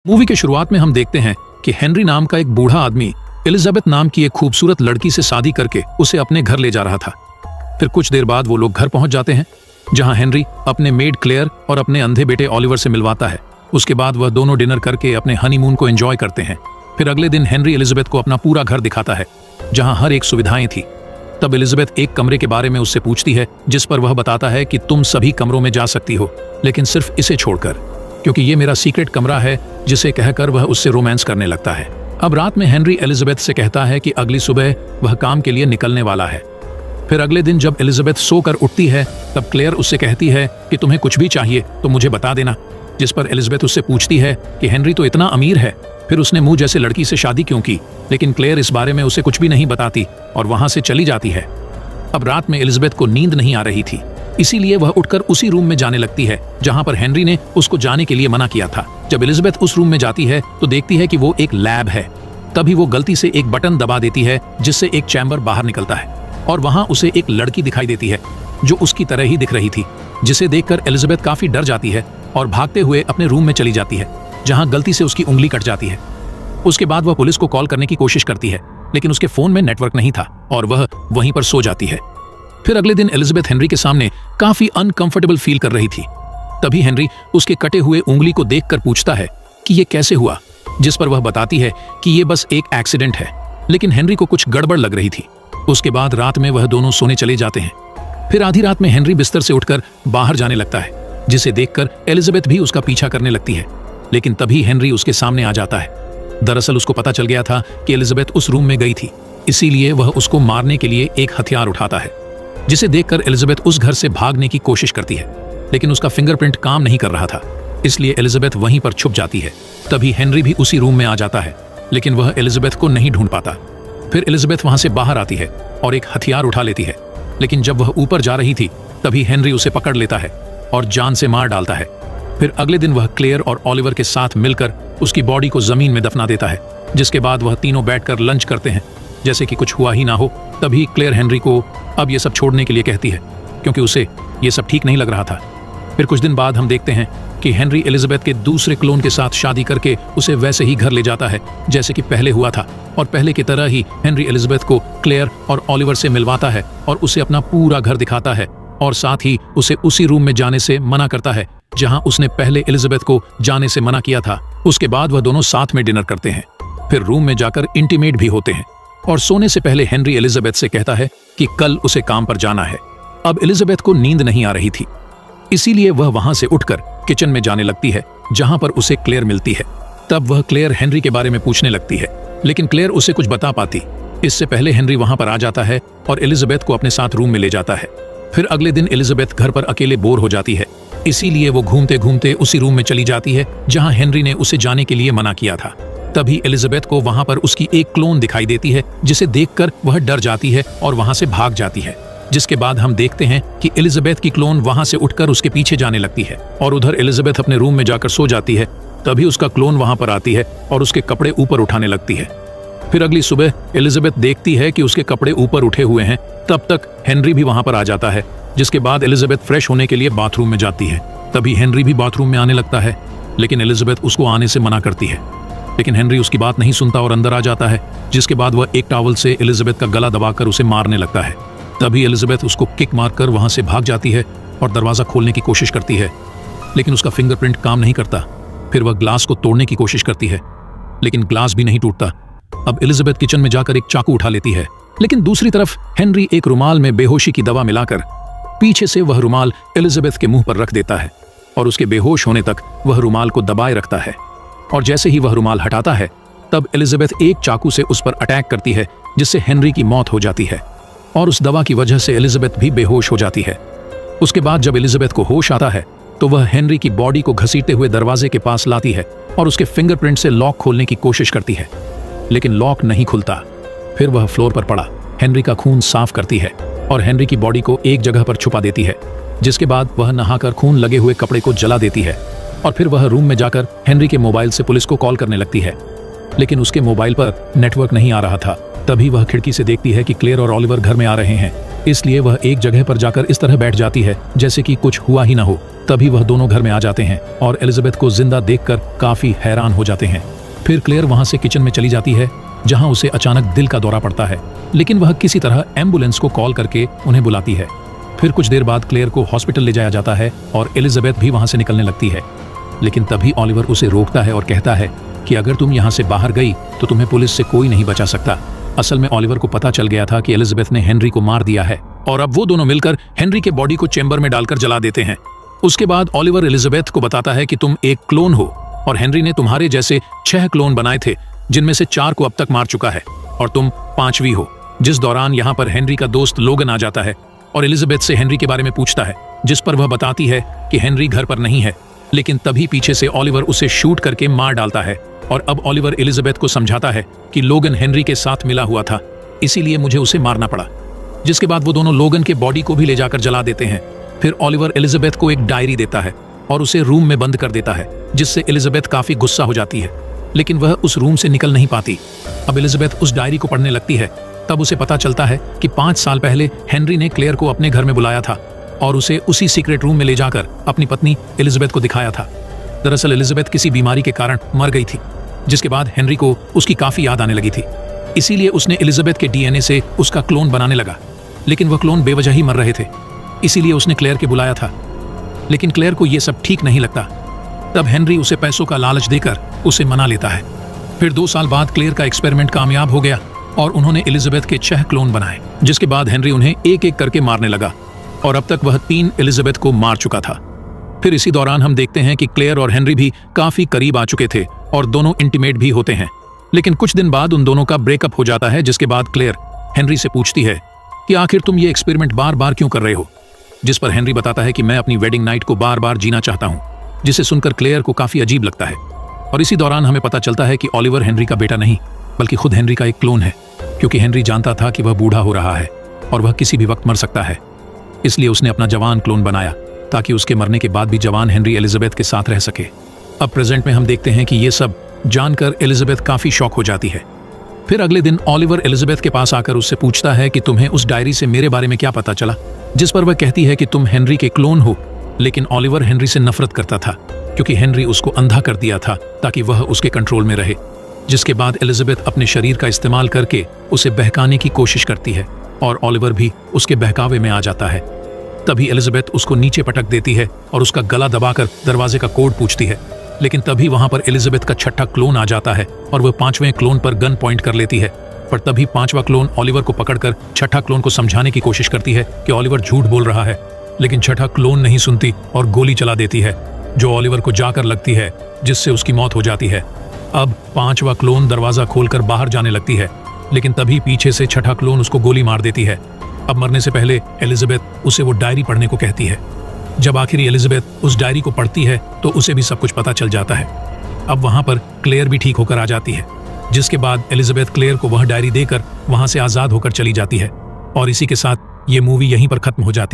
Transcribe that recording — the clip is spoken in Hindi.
मूवी के शुरुआत में हम देखते हैं कि हेनरी नाम का एक बूढ़ा आदमी एलिजाबेथ नाम की एक खूबसूरत लड़की से शादी करके उसे अपने घर ले जा रहा था। फिर कुछ देर बाद वो लोग घर पहुंच जाते हैं, जहां हेनरी अपने मेड क्लेयर और अपने अंधे बेटे ऑलिवर से मिलवाता है। उसके बाद वह दोनों डिनर करके अपने हनीमून को एंजॉय करते हैं। फिर अगले दिन हेनरी एलिजाबेथ को अपना पूरा घर दिखाता है, जहां हर एक सुविधाएं थी। तब एलिजाबेथ एक कमरे के बारे में उससे पूछती है, जिस पर वह बताता है कि तुम सभी कमरों में जा सकती हो, लेकिन सिर्फ इसे छोड़कर, क्योंकि ये मेरा सीक्रेट कमरा है, जिसे कहकर वह उससे रोमांस करने लगता है। अब रात में हेनरी एलिजाबेथ से कहता है कि अगली सुबह वह काम के लिए निकलने वाला है। फिर अगले दिन जब एलिजाबेथ सोकर उठती है, तब क्लेयर उससे कहती है कि तुम्हें कुछ भी चाहिए तो मुझे बता देना। जिस पर एलिजाबेथ उससे पूछती है कि हेनरी तो इतना अमीर है, फिर उसने मुझ जैसे लड़की से शादी क्यों की। लेकिन क्लेयर इस बारे में उसे कुछ भी नहीं बताती और वहां से चली जाती है। अब रात में एलिजाबेथ को नींद नहीं आ रही थी, इसीलिए वह उठकर उसी रूम में जाने लगती है जहां पर हेनरी ने उसको जाने के लिए मना किया था। जब एलिजाबेथ उस रूम में जाती है तो देखती है कि वो एक लैब है। तभी वो गलती से एक बटन दबा देती है, जिससे एक चैम्बर बाहर निकलता है और वहां उसे एक लड़की दिखाई देती है जो उसकी तरह ही दिख रही थी, जिसे देखकर एलिजाबेथ काफी डर जाती है और भागते हुए अपने रूम में चली जाती है, जहां गलती से उसकी उंगली कट जाती है। उसके बाद वह पुलिस को कॉल करने की कोशिश करती है, लेकिन उसके फोन में नेटवर्क नहीं था और वह वहीं पर सो जाती है। फिर अगले दिन एलिजाबेथ हेनरी के सामने काफी अनकंफर्टेबल फील कर रही थी। तभी हेनरी उसके कटे हुए उंगली को देखकर पूछता है कि ये कैसे हुआ, जिस पर वह बताती है कि ये बस एक एक्सीडेंट है। लेकिन हेनरी को कुछ गड़बड़ लग रही थी। उसके बाद रात में वह दोनों सोने चले जाते हैं। फिर आधी रात में हेनरी बिस्तर से उठकर बाहर जाने लगता है, जिसे देखकर एलिजाबेथ भी उसका पीछा करने लगती है। लेकिन तभी हेनरी उसके सामने आ जाता है। दरअसल उसको पता चल गया था कि एलिजाबेथ उस रूम में गई थी, इसीलिए वह उसको मारने के लिए एक हथियार उठाता है, जिसे देखकर एलिजाबेथ उस घर से भागने की कोशिश करती है। लेकिन उसका फिंगरप्रिंट काम नहीं कर रहा था, इसलिए एलिजाबेथ वहीं पर छुप जाती है। तभी हेनरी भी उसी रूम में आ जाता है, लेकिन वह एलिजाबेथ को नहीं ढूंढ पाता। फिर एलिजाबेथ वहां से बाहर आती है और एक हथियार उठा लेती है, लेकिन जब वह ऊपर जा रही थी तभी हेनरी उसे पकड़ लेता है और जान से मार डालता है। फिर अगले दिन वह क्लेयर और ऑलिवर के साथ मिलकर उसकी बॉडी को जमीन में दफना देता है, जिसके बाद वह तीनों बैठकर लंच करते हैं, जैसे कि कुछ हुआ ही ना हो। तभी क्लेयर हेनरी को अब ये सब छोड़ने के लिए कहती है, क्योंकि उसे ये सब ठीक नहीं लग रहा था। फिर कुछ दिन बाद हम देखते हैं कि हेनरी एलिजाबेथ के दूसरे क्लोन के साथ शादी करके उसे वैसे ही घर ले जाता है जैसे कि पहले हुआ था, और पहले की तरह ही हेनरी एलिजाबेथ को क्लेयर और ऑलिवर से मिलवाता है और उसे अपना पूरा घर दिखाता है, और साथ ही उसे उसी रूम में जाने से मना करता है जहां उसने पहले एलिजाबेथ को जाने से मना किया था। उसके बाद वह दोनों साथ में डिनर करते हैं। फिर रूम में जाकर इंटीमेट भी होते हैं, और सोने से पहले हेनरी एलिजाबेथ से कहता है कि कल उसे काम पर जाना है। अब एलिजाबेथ को नींद नहीं आ रही थी, इसीलिए वह वहां से उठकर किचन में जाने लगती है, जहां पर उसे क्लेयर मिलती है। तब वह क्लेयर हेनरी के बारे में पूछने लगती है, लेकिन क्लेयर उसे कुछ बता पाती। इससे पहले हेनरी वहां पर आ जाता है और एलिजाबेथ को अपने साथ रूम में ले जाता है। फिर अगले दिन एलिजाबेथ घर पर अकेले बोर हो जाती है, इसीलिए वो घूमते घूमते उसी रूम में चली जाती है जहां हेनरी ने उसे जाने के लिए मना किया था। तभी एलिजाबेथ को वहां पर उसकी एक क्लोन दिखाई देती है, जिसे देखकर वह डर जाती है और वहां से भाग जाती है। जिसके बाद हम देखते हैं कि एलिजाबेथ की क्लोन वहां से उठकर उसके पीछे जाने लगती है, और उधर एलिजाबेथ अपने रूम में जाकर सो जाती है। तभी उसका क्लोन वहां पर आती है और उसके कपड़े ऊपर उठाने लगती है। फिर अगली सुबह एलिजाबेथ देखती है कि उसके कपड़े ऊपर उठे हुए हैं। तब तक हेनरी भी वहां पर आ जाता है, जिसके बाद एलिजाबेथ फ्रेश होने के लिए बाथरूम में जाती है। तभी हेनरी भी बाथरूम में आने लगता है, लेकिन एलिजाबेथ उसको आने से मना करती है। लेकिन हेनरी उसकी बात नहीं सुनता और अंदर आ जाता है, जिसके बाद वह एक टॉवल से एलिजाबेथ का गला दबाकर उसे मारने लगता है। तभी एलिजाबेथ उसको किक मारकर वहां से भाग जाती है और दरवाजा खोलने की कोशिश करती है, लेकिन उसका फिंगरप्रिंट काम नहीं करता। फिर वह ग्लास को तोड़ने की कोशिश करती है, लेकिन ग्लास भी नहीं टूटता। अब एलिजाबेथ किचन में जाकर एक चाकू उठा लेती है, लेकिन दूसरी तरफ हेनरी एक रुमाल में बेहोशी की दवा मिलाकर पीछे से वह रुमाल एलिजाबेथ के मुंह पर रख देता है, और उसके बेहोश होने तक वह रुमाल को दबाए रखता है। और जैसे ही वह रुमाल हटाता है, तब एलिजाबेथ एक चाकू से उस पर अटैक करती है, जिससे हेनरी की मौत हो जाती है, और उस दवा की वजह से एलिजाबेथ भी बेहोश हो जाती है। उसके बाद जब एलिजाबेथ को होश आता है, तो वह हेनरी की बॉडी को घसीटते हुए दरवाजे के पास लाती है और उसके फिंगरप्रिंट से लॉक खोलने की कोशिश करती है, लेकिन लॉक नहीं खुलता। फिर वह फ्लोर पर पड़ा हेनरी का खून साफ करती है और हेनरी की बॉडी को एक जगह पर छुपा देती है, जिसके बाद वह नहाकर खून लगे हुए कपड़े को जला देती है। और फिर वह रूम में जाकर हेनरी के मोबाइल से पुलिस को कॉल करने लगती है, लेकिन उसके मोबाइल पर नेटवर्क नहीं आ रहा था। तभी वह खिड़की से देखती है कि क्लेयर और ऑलिवर घर में आ रहे हैं, इसलिए वह एक जगह पर जाकर इस तरह बैठ जाती है जैसे कि कुछ हुआ ही ना हो। तभी वह दोनों घर में आ जाते हैं और एलिजाबेथ को जिंदा देखकर काफी हैरान हो जाते हैं। फिर क्लेयर वहां से किचन में चली जाती है जहां उसे अचानक दिल का दौरा पड़ता है, लेकिन वह किसी तरह एम्बुलेंस को कॉल करके उन्हें बुलाती है। फिर कुछ देर बाद क्लेयर को हॉस्पिटल ले जाया जाता है और एलिजाबेथ भी वहां से निकलने लगती है, लेकिन तभी ऑलिवर उसे रोकता है और कहता है कि अगर तुम यहाँ से बाहर गई तो तुम्हें पुलिस से कोई नहीं बचा सकता। असल में ऑलिवर को पता चल गया था कि एलिजाबेथ ने हेनरी को मार दिया है और अब वो दोनों मिलकर हेनरी के बॉडी को चेंबर में डालकर जला देते हैं। उसके बाद ऑलिवर एलिजाबेथ को बताता है कि तुम एक क्लोन हो और हेनरी ने तुम्हारे जैसे 6 क्लोन बनाए थे, जिनमें से 4 को अब तक मार चुका है और तुम 5वीं हो। जिस दौरान यहाँ पर हेनरी का दोस्त लोगन आ जाता है और एलिजाबेथ से हेनरी के बारे में पूछता है, जिस पर वह बताती है कि हेनरी घर पर नहीं है। लेकिन तभी पीछे से ऑलिवर उसे शूट करके मार डालता है और अब ऑलिवर एलिजाबेथ को समझाता है कि लोगन हेनरी के साथ मिला हुआ था, इसीलिए मुझे उसे मारना पड़ा। जिसके बाद वो दोनों लोगन के बॉडी को भी ले जाकर जला देते हैं। फिर ऑलिवर एलिजाबेथ को एक डायरी देता है और उसे रूम में बंद कर देता है, जिससे एलिजाबेथ काफी गुस्सा हो जाती है, लेकिन वह उस रूम से निकल नहीं पाती। अब एलिजाबेथ उस डायरी को पढ़ने लगती है। तब उसे पता चलता है कि 5 साल पहले हेनरी ने क्लेयर को अपने घर में बुलाया था और उसे उसी सीक्रेट रूम में ले जाकर अपनी पत्नी एलिजाबेथ को दिखाया था। दरअसल एलिजाबेथ किसी बीमारी के कारण मर गई थी, जिसके बाद हेनरी को उसकी काफी याद आने लगी थी। इसीलिए उसने एलिजाबेथ के डीएनए से उसका क्लोन बनाने लगा, लेकिन वह क्लोन बेवजह ही मर रहे थे, इसीलिए उसने क्लेयर के बुलाया था। लेकिन क्लेयर को यह सब ठीक नहीं लगता। तब हेनरी उसे पैसों का लालच देकर उसे मना लेता है। फिर 2 साल बाद क्लेयर का एक्सपेरिमेंट कामयाब हो गया और उन्होंने एलिजाबेथ के 6 क्लोन बनाए, जिसके बाद हेनरी उन्हें एक एक करके मारने लगा और अब तक वह 3 एलिजाबेथ को मार चुका था। फिर इसी दौरान हम देखते हैं कि क्लेयर और हेनरी भी काफी करीब आ चुके थे और दोनों इंटीमेट भी होते हैं। लेकिन कुछ दिन बाद उन दोनों का ब्रेकअप हो जाता है, जिसके बाद क्लेयर हेनरी से पूछती है कि आखिर तुम ये एक्सपेरिमेंट बार बार क्यों कर रहे हो। जिस पर हेनरी बताता है कि मैं अपनी वेडिंग नाइट को बार बार जीना चाहता हूँ, जिसे सुनकर क्लेयर को काफी अजीब लगता है। और इसी दौरान हमें पता चलता है कि ऑलिवर हेनरी का बेटा नहीं बल्कि खुद हेनरी का एक क्लोन है, क्योंकि हेनरी जानता था कि वह बूढ़ा हो रहा है और वह किसी भी वक्त मर सकता है। इसलिए उसने अपना जवान क्लोन बनाया ताकि उसके मरने के बाद भी जवान हेनरी एलिजाबेथ के साथ रह सके। अब प्रेजेंट में हम देखते हैं कि ये सब जानकर एलिजाबेथ काफी शॉक हो जाती है। फिर अगले दिन ऑलिवर एलिजाबेथ के पास आकर उससे पूछता है कि तुम्हें उस डायरी से मेरे बारे में क्या पता चला, जिस पर वह कहती है कि तुम हेनरी के क्लोन हो। लेकिन ऑलिवर हेनरी से नफरत करता था, क्योंकि हेनरी उसको अंधा कर दिया था ताकि वह उसके कंट्रोल में रहे। जिसके बाद एलिजाबेथ अपने शरीर का इस्तेमाल करके उसे बहकाने की कोशिश करती है और ऑलिवर भी उसके बहकावे में आ जाता है। तभी एलिजाबेथ उसको नीचे पटक देती है और उसका गला दबाकर दरवाजे का कोड पूछती है। लेकिन तभी वहां पर एलिजाबेथ का 6ठा क्लोन आ जाता है और वह 5वें क्लोन पर गन पॉइंट कर लेती है। पर तभी 5वां क्लोन ऑलिवर को पकड़कर 6ठा क्लोन को समझाने की कोशिश करती है कि ऑलिवर झूठ बोल रहा है, लेकिन 6ठा क्लोन नहीं सुनती और गोली चला देती है, जो ऑलिवर को जाकर लगती है, जिससे उसकी मौत हो जाती है। अब 5वां क्लोन दरवाजा खोलकर बाहर जाने लगती है, लेकिन तभी पीछे से 6ठा क्लोन उसको गोली मार देती है। अब मरने से पहले एलिजाबेथ उसे वो डायरी पढ़ने को कहती है। जब आखिरी एलिजाबेथ उस डायरी को पढ़ती है तो उसे भी सब कुछ पता चल जाता है। अब वहां पर क्लेयर भी ठीक होकर आ जाती है, जिसके बाद एलिजाबेथ क्लेयर को वह डायरी देकर वहां से आजाद होकर चली जाती है। और इसी के साथ ये मूवी यहीं पर खत्म हो जाती है।